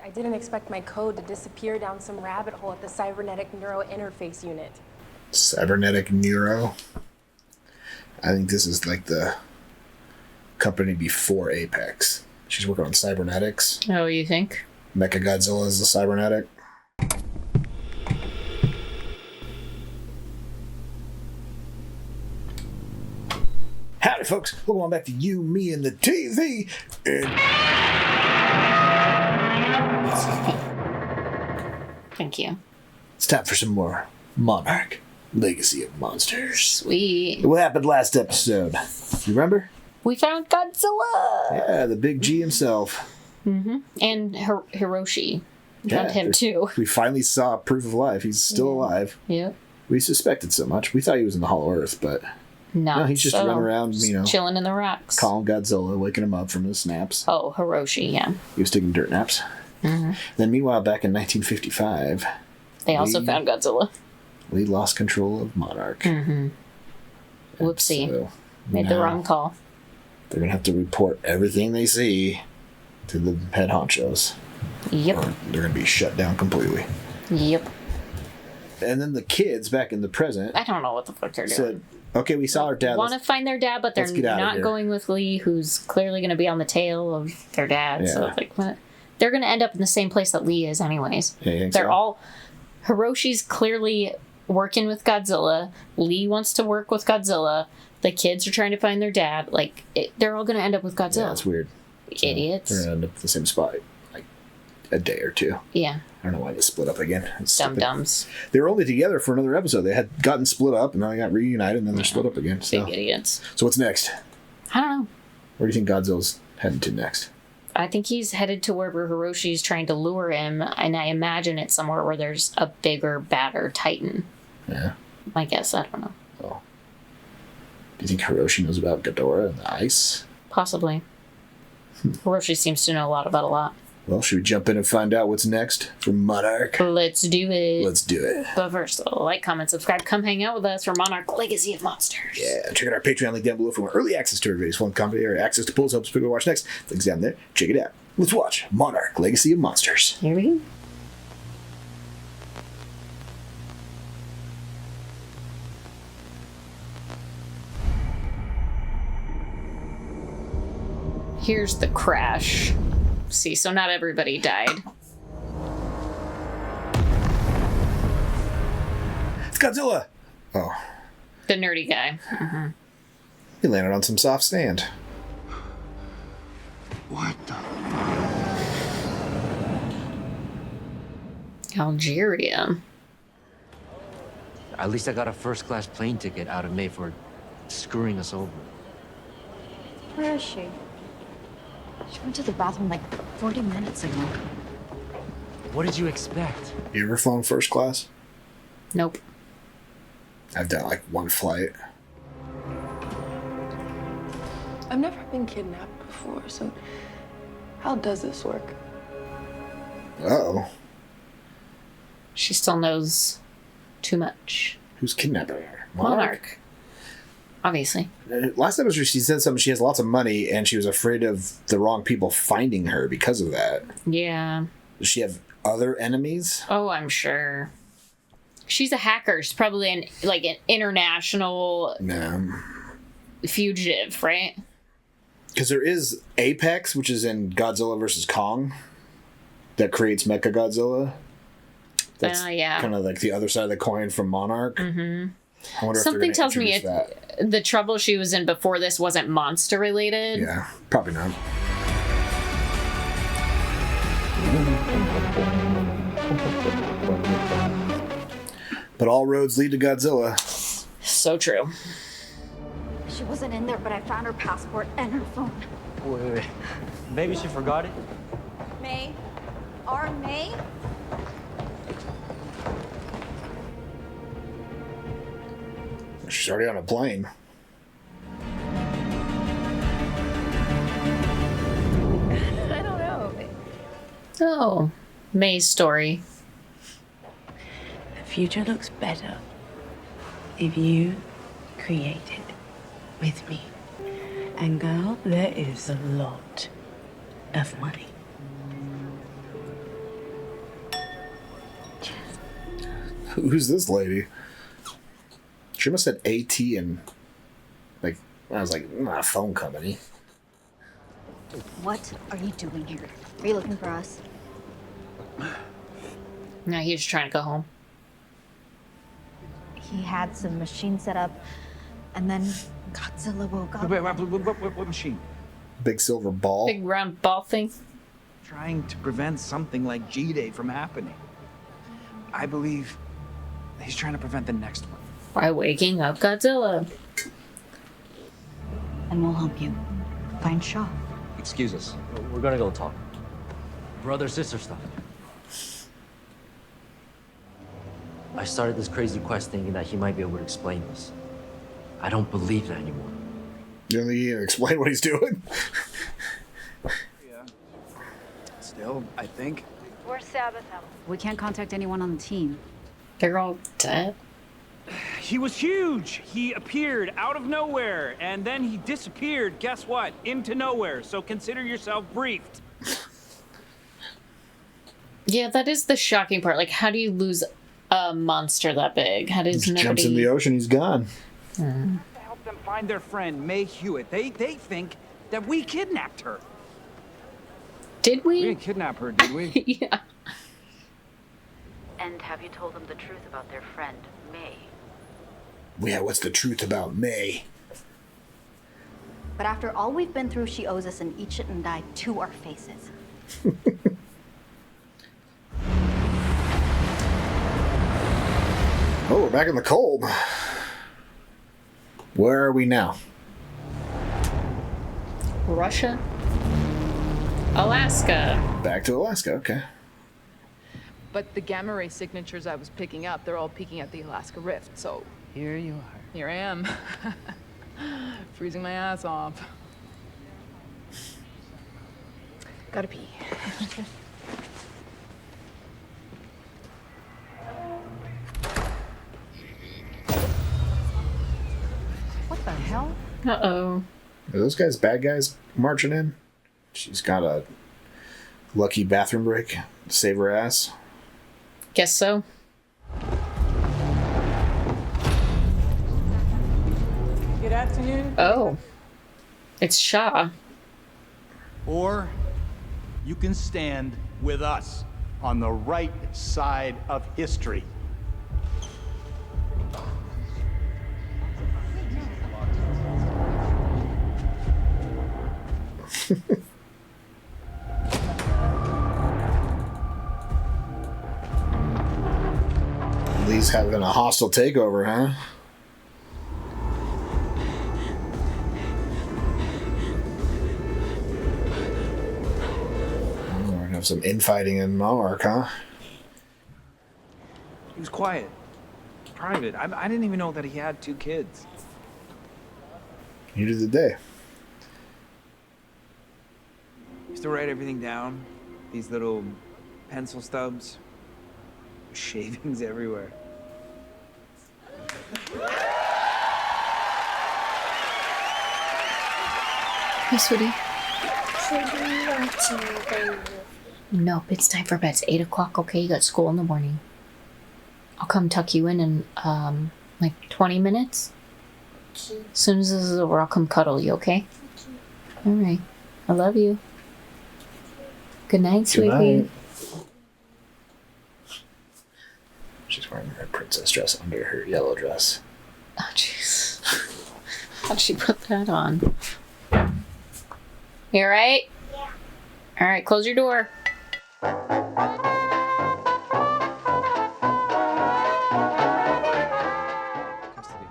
I didn't expect my code to disappear down some rabbit hole at the cybernetic neuro interface unit. Cybernetic neuro? I think this is like the company before Apex. She's working on cybernetics. Oh, you think? Mechagodzilla is the cybernetic. Howdy, folks. Welcome on back to You, Me, and the TV. Thank you. It's time for some more Monarch, Legacy of Monsters. Sweet. What happened last episode? You remember? We found Godzilla! Yeah, the big G himself. Mm-hmm. And Hiroshi. We found him too. We finally saw proof of life. He's still alive. Yep. We suspected so much. We thought he was in the Hollow Earth, but no, he's just running around, chilling in the rocks. Calling Godzilla, waking him up from his naps. Oh, Hiroshi, yeah. He was taking dirt naps. Mm-hmm. Then meanwhile, back in 1955... They also found Godzilla. We lost control of Monarch. Mm-hmm. Whoopsie. So, made the wrong call. They're going to have to report everything they see to the head honchos. Yep. Or they're going to be shut down completely. Yep. And then the kids back in the present... I don't know what the fuck they're doing. Okay, we saw our dad. Want to find their dad, but they're not going with Lee, who's clearly going to be on the tail of their dad. Yeah. So, what? They're going to end up in the same place that Lee is anyways. Yeah, you think they're all... Hiroshi's clearly working with Godzilla. Lee wants to work with Godzilla. The kids are trying to find their dad. They're all going to end up with Godzilla. Yeah, that's weird. Idiots. They're going to end up in the same spot, a day or two. Yeah. I don't know why they split up again. Dum-dums. They were only together for another episode. They had gotten split up, and then they got reunited, and then they're split up again. So. Big idiots. So what's next? I don't know. Where do you think Godzilla's heading to next? I think he's headed to where Hiroshi's trying to lure him, and I imagine it's somewhere where there's a bigger, badder Titan. Yeah. I guess. I don't know. Oh. Do you think Hiroshi knows about Ghidorah and the ice? Possibly. Hiroshi seems to know a lot about a lot. Well, should we jump in and find out what's next for Monarch? Let's do it. Let's do it. But first, like, comment, subscribe, come hang out with us for Monarch Legacy of Monsters. Yeah, check out our Patreon link down below for more early access to our videos, fun comedy, or access to polls, helps people watch next. Links down there. Check it out. Let's watch Monarch Legacy of Monsters. Here we go. Here's the crash. See, so not everybody died. It's Godzilla! Oh. The nerdy guy. Mm-hmm. He landed on some soft sand. What the? Algeria. At least I got a first-class plane ticket out of May for screwing us over. Where is she? She went to the bathroom like 40 minutes ago. What did you expect? You ever flown first class? Nope. I've done one flight. I've never been kidnapped before, so how does this work? Uh-oh. She still knows too much. Who's kidnapping her? Monarch. Obviously. Last episode she said something, she has lots of money and she was afraid of the wrong people finding her because of that. Yeah. Does she have other enemies? Oh, I'm sure. She's a hacker. She's probably an international fugitive, right? Because there is Apex, which is in Godzilla vs. Kong, that creates Mechagodzilla. That's kind of like the other side of the coin from Monarch. Mm-hmm. I wonder something if they're tells me the trouble she was in before this wasn't monster related. Yeah, probably not. But all roads lead to Godzilla. So true. She wasn't in there, but I found her passport and her phone. Wait. Maybe she forgot it? May? Our May? She's already on a plane. I don't know. Oh, May's story. The future looks better if you create it with me. And girl, there is a lot of money. Who's this lady? She must have said AT and like I was like, not a phone company. What are you doing here? Are you looking for us? No, he was trying to go home. He had some machine set up, and then Godzilla woke up. Wait, what machine? Big silver ball. Big round ball thing. Trying to prevent something like G-Day from happening. I believe he's trying to prevent the next one. By waking up Godzilla. And we'll help you find Shaw. Excuse us. We're gonna go talk. Brother-sister stuff. I started this crazy quest thinking that he might be able to explain this. I don't believe that anymore. You don't think he can explain what he's doing? Yeah. Still, I think. Where's Sabbath? We can't contact anyone on the team. They're all dead. He was huge. He appeared out of nowhere, and then he disappeared, guess what? Into nowhere. So consider yourself briefed. Yeah, that is the shocking part. Like, how do you lose a monster that big? How does He nobody... jumps in the ocean, he's gone. To help them find their friend, May Hewitt. They think that we kidnapped her. Did We we? didn't kidnap her, did we? Yeah. And have you told them the truth about their friend, May? Yeah, what's the truth about May? But after all we've been through, she owes us an eat it and die to our faces. Oh, we're back in the cold. Where are we now? Russia? Alaska. Back to Alaska, okay. But the gamma ray signatures I was picking up, they're all peeking at the Alaska Rift, so Here you are. here I am. Freezing my ass off. Gotta pee. What the hell? Uh-oh. Are those guys bad guys marching in? She's got a lucky bathroom break to save her ass. Guess so. Good afternoon. Oh. It's Shaw. Or you can stand with us on the right side of history. Lee's having a hostile takeover, huh? Oh, we're gonna have some infighting in Monarch, huh? He was quiet. Private. I didn't even know that he had 2 kids. Neither did they. Used to write everything down. These little pencil stubs. Shavings everywhere. Hey, sweetie. Nope, it's time for bed. It's 8 o'clock, okay? You got school in the morning. I'll come tuck you in like 20 minutes. As soon as this is over, I'll come cuddle you, okay? Alright. I love you. Good night, sweetie. Good night. She's wearing her princess dress under her yellow dress. Oh, jeez. How'd she put that on? You alright? Yeah. Alright, close your door. Custody.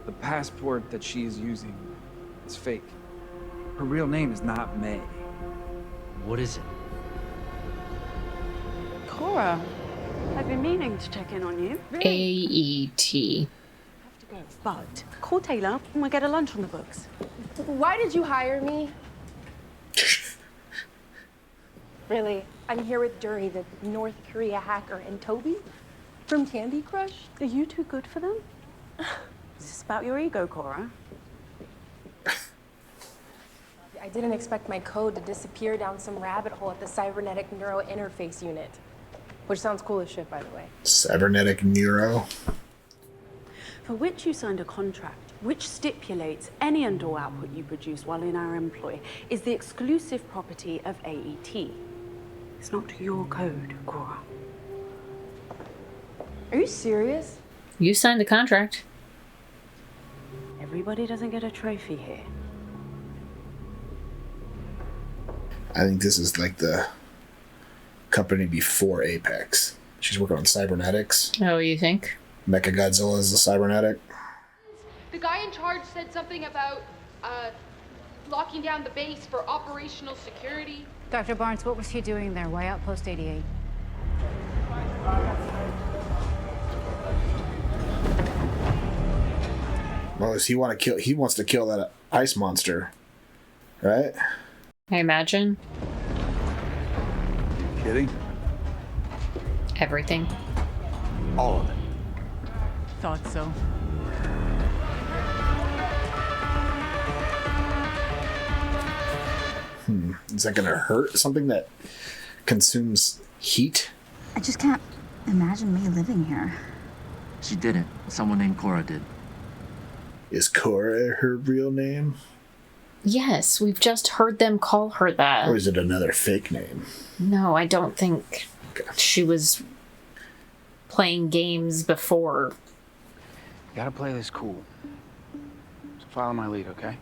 The passport that she is using is fake. Her real name is not May. What is it? Cora, I've been meaning to check in on you. AET. Have to go, but call Taylor and we'll get a lunch on the books. Why did you hire me? Really? I'm here with Dury, the North Korea hacker, and Toby from Candy Crush. Are you too good for them? Is this about your ego, Cora? I didn't expect my code to disappear down some rabbit hole at the cybernetic neurointerface unit. which sounds cool as shit, by the way. Cybernetic neuro. For which you signed a contract, which stipulates any and all output you produce while in our employ is the exclusive property of AET. It's not your code, Cora. Are you serious? You signed the contract. Everybody doesn't get a trophy here. I think this is like the company before Apex. She's working on cybernetics. Oh, you think? Mechagodzilla is the cybernetic. The guy in charge said something about locking down the base for operational security. Dr. Barnes, what was he doing there? Why Outpost 88? Well, does he want to kill? He wants to kill that ice monster, right? I imagine. Kidding? Everything. All of it. Thought so. Is that going to hurt? Something that consumes heat? I just can't imagine me living here. She didn't. Someone named Cora did. Is Cora her real name? Yes, we've just heard them call her that. Or is it another fake name? No, I don't think she was playing games before. You gotta play this cool. So follow my lead, okay?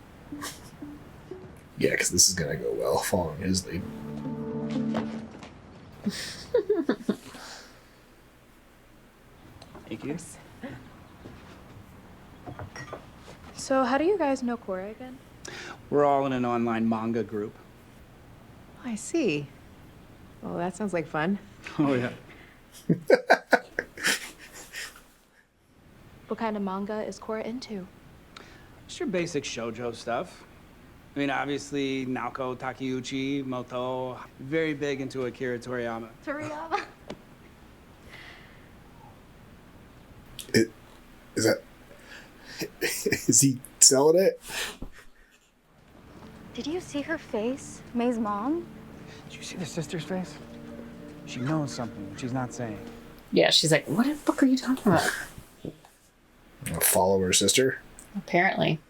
Yeah, because this is going to go well, following his lead. Thank you. So how do you guys know Cora again? We're all in an online manga group. I see. Well, that sounds like fun. Oh, yeah. What kind of manga is Cora into? Just your basic shoujo stuff. I mean, obviously, Naoko Takeuchi, Moto, very big into Akira Toriyama. Toriyama? Is that... Is he selling it? Did you see her face? May's mom? Did you see the sister's face? She knows something she's not saying. Yeah, she's like, what the fuck are you talking about? Follow her sister? Apparently.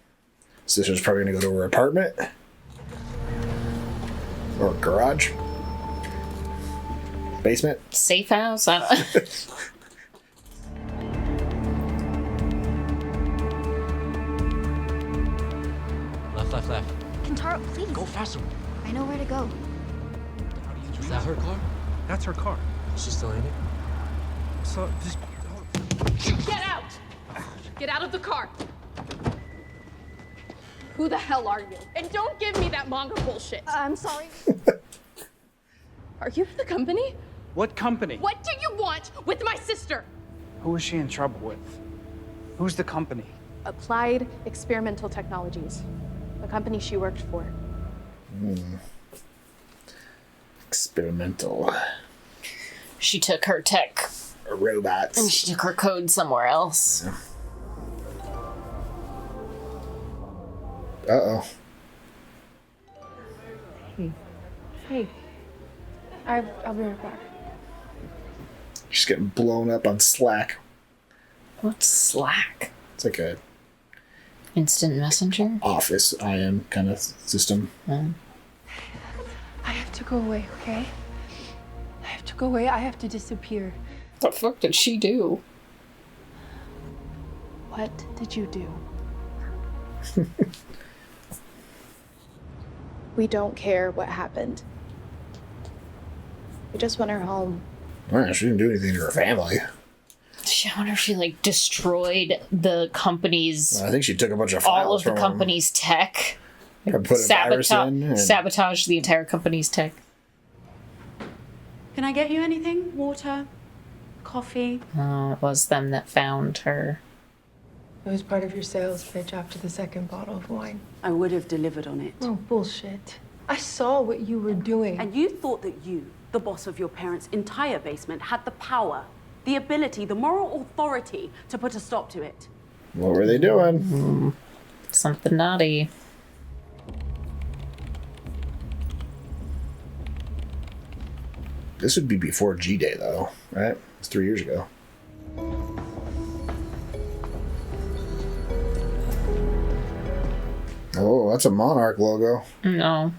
Sister's probably going to go to her apartment. Or garage. Basement. Safe house? I don't... Left. Kentaro, please. Go faster. I know where to go. Is that her car? That's her car. She's still in it? So, just... Get out! Get out of the car! Who the hell are you? And don't give me that manga bullshit. I'm sorry. Are you the company? What company? What do you want with my sister? Who is she in trouble with? Who's the company? Applied Experimental Technologies, the company she worked for. Experimental. She took her tech. Robots. And she took her code somewhere else. Yeah. Uh-oh. Hey. I'll be right back. She's getting blown up on Slack. What's Slack? It's like a... Instant messenger? Office IM kind of system. I have to go away, okay? I have to go away. I have to disappear. What the fuck did she do? What did you do? We don't care what happened. We just want her home. Well, she didn't do anything to her family. I wonder if she like destroyed the company's. I think she took a bunch of files all of the from company's tech. and put a virus in. And... Sabotage the entire company's tech. Can I get you anything? Water? Coffee? Oh, it was them that found her. It was part of your sales pitch after the second bottle of wine. I would have delivered on it. Oh, bullshit. I saw what you were doing. And you thought that you, the boss of your parents' entire basement, had the power, the ability, the moral authority to put a stop to it. What were they doing? Something naughty. This would be before G-Day, though, right? It's 3 years ago. Oh, that's a Monarch logo. No.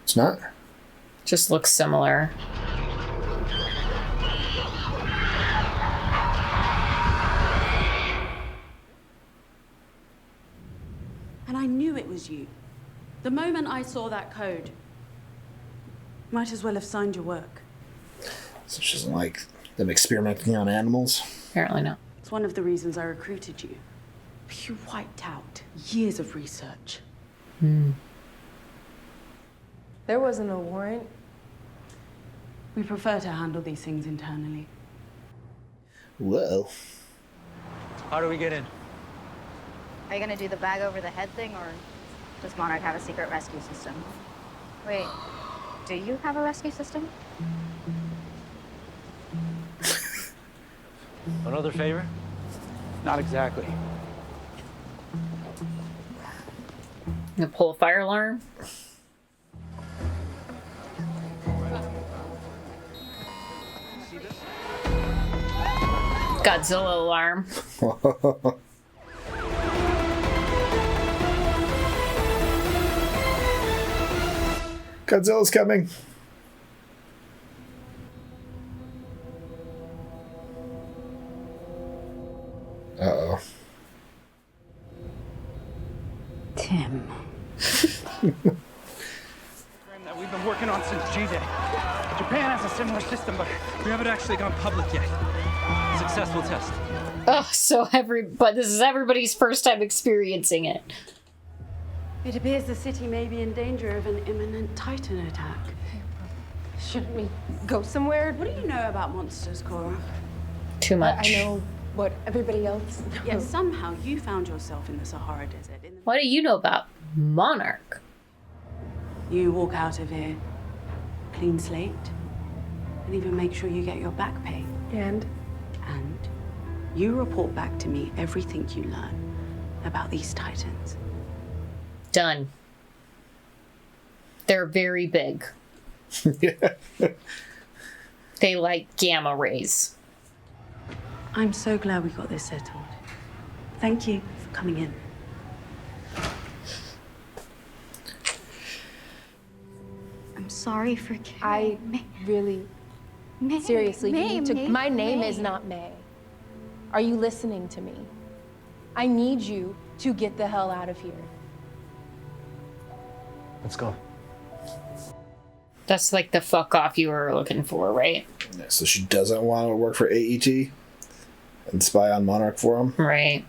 It's not? Just looks similar. And I knew it was you. The moment I saw that code, might as well have signed your work. So she doesn't like them experimenting on animals? Apparently not. It's one of the reasons I recruited you. You wiped out years of research. There wasn't a warrant. We prefer to handle these things internally. Whoa. How do we get in? Are you gonna do the bag over the head thing, or does Monarch have a secret rescue system? Wait, do you have a rescue system? Another favor? Not exactly. You pull a fire alarm? Godzilla alarm. Godzilla's coming. Uh-oh. Tim. That we've been working on since G-Day. Japan has a similar system, but we haven't actually gone public yet. Successful test. Oh, so but this is everybody's first time experiencing it. It appears the city may be in danger of an imminent Titan attack. Shouldn't we go somewhere? What do you know about monsters, Cora? Too much. I know what everybody else knows. Yet somehow you found yourself in the Sahara Desert. What do you know about Monarch? You walk out of here, clean slate, and even make sure you get your back pay. And you report back to me everything you learn about these Titans. Done. They're very big. They like gamma rays. I'm so glad we got this settled. Thank you for coming in. I'm sorry for carrying. Seriously, May, you need to. May, My name May. is not May. Are you listening to me? I need you to get the hell out of here. Let's go. That's like the fuck off you were looking for, right? Yeah, so she doesn't want to work for AET and spy on Monarch for him? Right.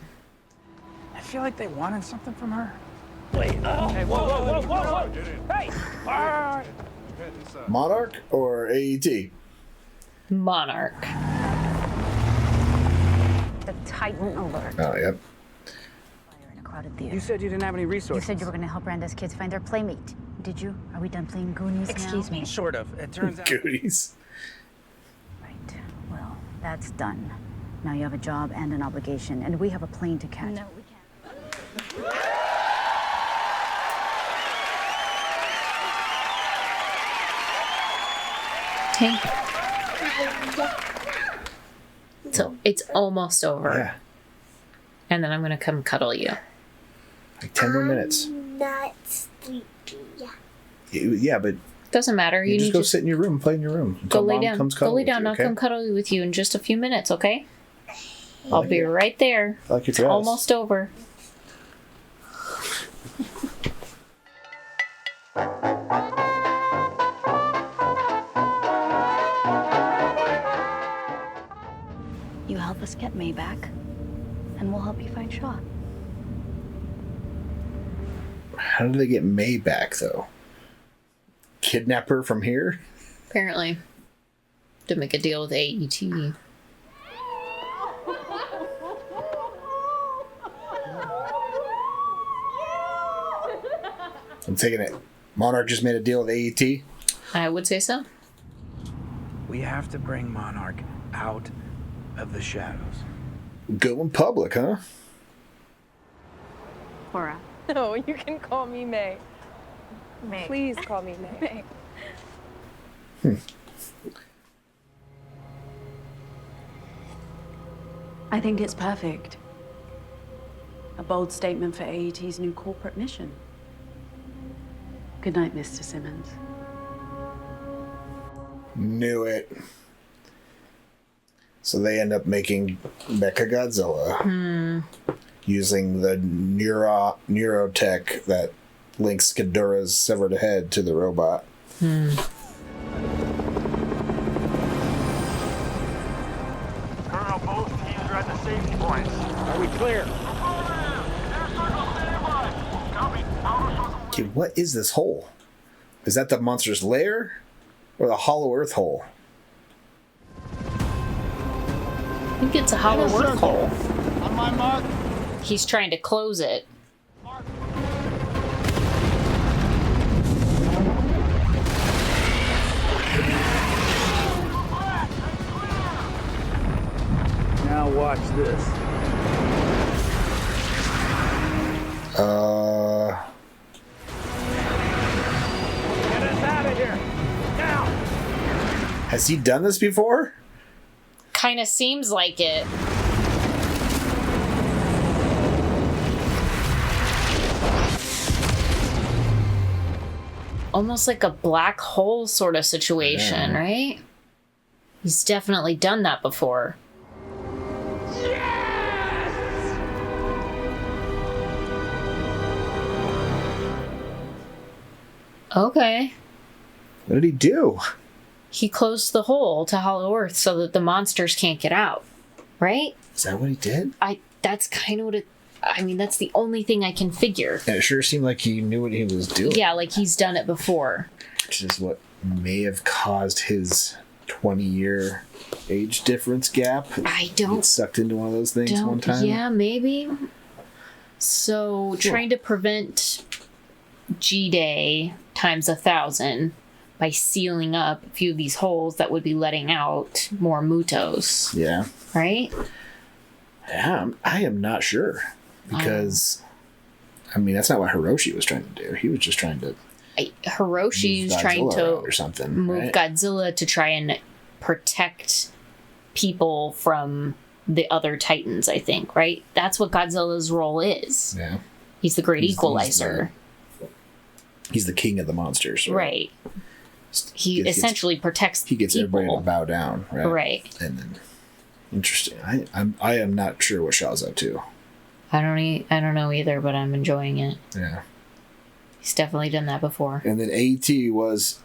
I feel like they wanted something from her. Wait, hey, whoa. Hey! Monarch or AET? Monarch. The Titan alert. Oh, yep. Fire in a crowded theater. You said you didn't have any You resources. said you were gonna help Branda's kids find their playmate. Did you? Are we done playing Goonies Excuse now? me. Sort of. It turns out. Goodies. Right. Well, that's done. Now you have a job and an obligation, and we have a plane to catch. No, we can't. Hey. So it's almost over. Yeah. And then I'm gonna come cuddle you. Like 10 more minutes. Not sleepy. Yeah, but Doesn't matter. you You just need go to sit in your room and play in your room go until lay Mom down. comes Go cuddle lay with down. you, I'll okay? come cuddle with you in just a few minutes, okay? I'll be right there. I like your It's dress. almost over. You help us get May back, and we'll help you find Shaw. How did they get May back, though? Kidnap her from here? Apparently. To make a deal with AET. I'm taking it. Monarch just made a deal with AET? I would say so. We have to bring Monarch out of the shadows. Going public, huh? Cora. No, you can call me May. May. Please call me May. I think it's perfect. A bold statement for AET's new corporate mission. Good night, Mr. Simmons. Knew it. So they end up making Mechagodzilla using the neurotech that links Ghidorah's severed head to the robot. Colonel, both teams are at the safety points. Are we clear? Okay, what is this hole? Is that the monster's lair? Or the Hollow Earth hole? I think it's a Hollow Earth hole. On my mark. He's trying to close it. Now watch this. Get us out of here! Now! Has he done this before? Kind of seems like it. Almost like a black hole sort of situation, right? He's definitely done that before. Okay. What did he do? He closed the hole to Hollow Earth so that the monsters can't get out, right? Is that what he did? That's kind of what it... I mean, that's the only thing I can figure. And it sure seemed like he knew what he was doing. Yeah, like he's done it before. Which is what may have caused his 20-year age difference gap. I don't... Get sucked into one of those things one time. Yeah, maybe. So, trying to prevent G-Day times 1,000 by sealing up a few of these holes that would be letting out more Mutos. Yeah. Right? Yeah, I am not sure. Because, I mean, that's not what Hiroshi was trying to do. He was just trying to... Hiroshi's trying to or something, move right? Godzilla to try and protect people from the other Titans, I think, right? That's what Godzilla's role is. Yeah. He's the great equalizer. He's the king of the monsters. Right. He essentially protects He gets people. everybody to bow down, right? Right. And then, interesting. I am not sure what Shaw's up to. I don't know either, but I'm enjoying it. Yeah. He's definitely done that before. And then AET was...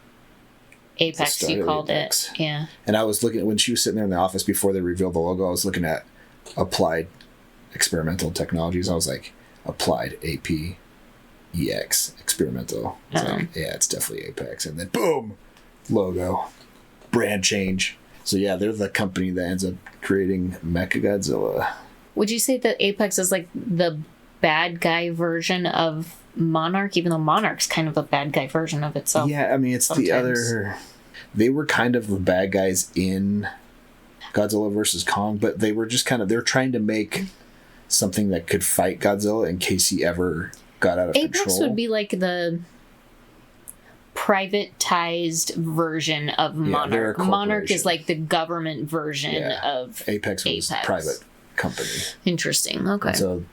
Apex, you called it. Yeah. And I was looking at when she was sitting there in the office before they revealed the logo, I was looking at Applied Experimental Technologies. I was like, Applied APEX Experimental. I was like, yeah, it's definitely Apex. And then boom, logo, brand change. So yeah, they're the company that ends up creating Mechagodzilla. Would you say that Apex is like the bad guy version of Monarch, even though Monarch's kind of a bad guy version of itself? Yeah, I mean, it's sometimes. The other... They were kind of the bad guys in Godzilla vs. Kong, but they were just kind of... They're trying to make something that could fight Godzilla in case he ever got out of Apex control. Would be like the privatized version of Monarch. Monarch is like the government version of Apex was a private company. Interesting. Okay. And so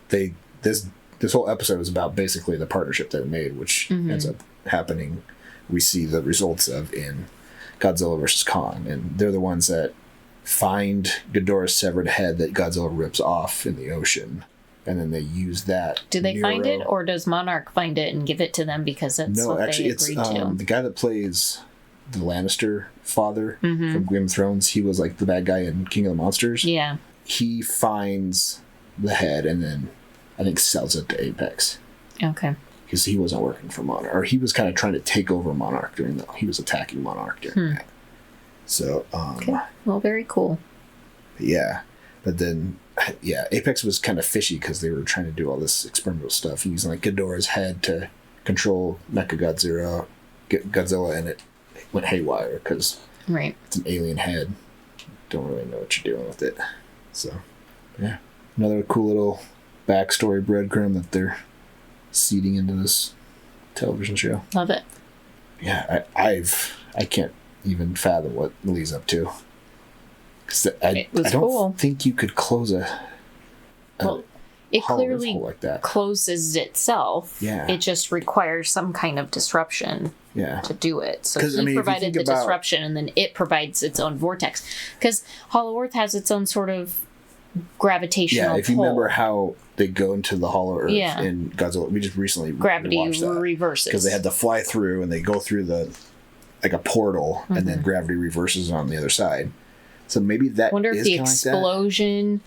this whole episode is about basically the partnership that it made, which ends up happening. We see the results of in Godzilla vs. Kong, and they're the ones that find Ghidorah's severed head that Godzilla rips off in the ocean, and then they use that. Do they find it, or does Monarch find it and give it to them because that's what they agreed to? The guy that plays the Lannister father from Game of Thrones, he was like the bad guy in King of the Monsters. Yeah. He finds the head and then I think sells it to Apex. Okay. Because he wasn't working for Monarch, or he was kind of trying to take over Monarch he was attacking Monarch during that. So, okay. Well, very cool. Yeah, but then, yeah, Apex was kind of fishy because they were trying to do all this experimental stuff using like Ghidorah's head to control Mechagodzilla, and it went haywire because it's an alien head. Don't really know what you're doing with it. So, yeah, another cool little backstory breadcrumb that they're seeding into this television show. Love it. Yeah, I can't even fathom what Lee's up to. 'Cause I was don't cool. think you could close a Well, it hollow earth clearly hole like that. closes itself. Yeah. It just requires some kind of disruption Yeah. to do it. So 'Cause, he I mean, if you provided think the about- disruption, and then it provides its own vortex. Because Hollow Earth has its own sort of gravitational Yeah, if you pull. remember how they go into the hollow earth Yeah. in Godzilla, we just recently Gravity watched that reverses. because they had to fly through and they go through like a portal, and then Mhm. gravity reverses on the other side. So maybe that Wonder if is the kinda like that. explosion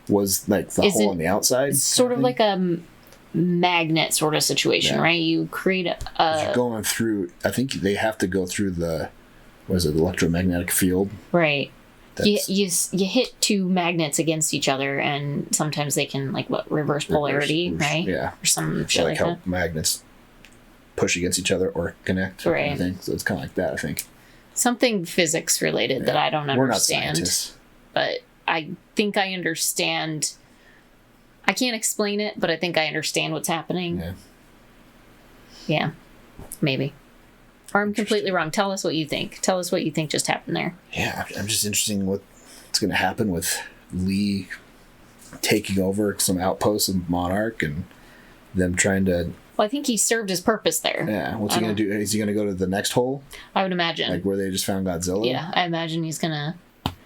Was like the hole on the outside. It's sort of like a magnet sort of situation, Yeah. right? You create You're going through. I think they have to go through the electromagnetic field. right. You, That's- you hit two magnets against each other, and sometimes they can reverse polarity, right? Yeah. Or some So shit like like how that. magnets push against each other or connect. Right. I think. So it's kind of like that. I think. Something physics related that I don't We're not understand. scientists. But I think I understand. I can't explain it, but I think I understand what's happening. Yeah. Yeah, maybe. Or I'm completely wrong. Tell us what you think. Tell us what you think just happened there. Yeah, I'm just interested in what's going to happen with Lee taking over some outposts of Monarch and them trying to. Well, I think he served his purpose there. Yeah, what's he going to do? Is he going to go to the next hole? I would imagine. Like where they just found Godzilla? Yeah, I imagine he's gonna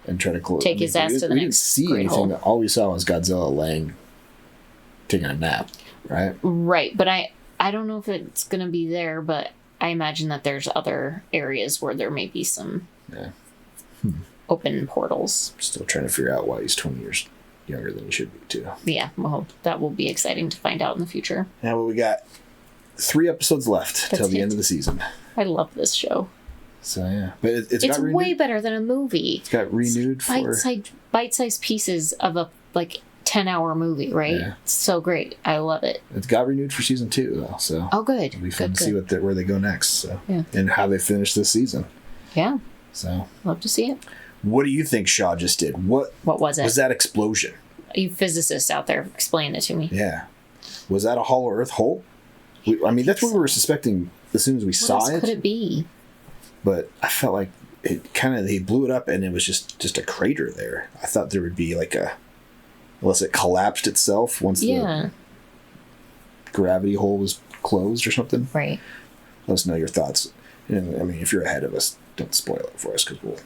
And try to close. take his ass to the we didn't next see great anything. hole. All we saw was Godzilla taking a nap, right? Right, but I don't know if it's gonna be there, but I imagine that there's other areas where there may be some open portals. Still trying to figure out why he's 20 years younger than he should be, too. Yeah, well, that will be exciting to find out in the future. Now, we got 3 episodes left till That's the it. end of the season. I love this show. So, yeah. But it's It's got renewed. way better than a movie. It's got renewed for. Bite-sized pieces of a 10-hour movie, right? Yeah. It's so great. I love it. It's got renewed for season 2, though. So Oh, good. it'll be fun Good, to see good. where they go next. So Yeah. and how they finish this season. Yeah, So love to see it. what do you think Shaw just did? What was it? Was that explosion? You physicists out there, explain it to me. Yeah. Was that a hollow earth hole? That's what we were suspecting as soon as we What saw else it. could it be? But I felt like they blew it up and it was just a crater there. I thought there would be unless it collapsed itself once the gravity hole was closed or something. Right. Let us know your thoughts. And, if you're ahead of us, don't spoil it for us because we'll.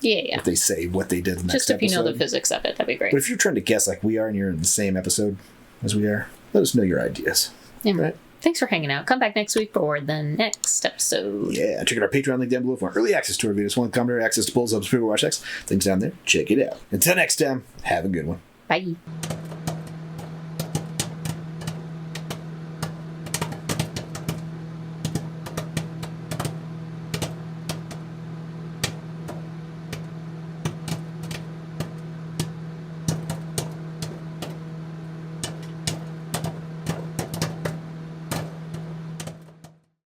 Yeah. If they say what they did in the Just next if you know the episode. physics of it, that'd be great. But if you're trying to guess like we are and you're in the same episode as we are, let us know your ideas. Yeah. Right. Thanks for hanging out. Come back next week for the next episode. Yeah, check out our Patreon link down below for early access to our videos, one commentary, access to polls, subs, people watch X. Links down there. Check it out. Until next time, have a good one. Bye.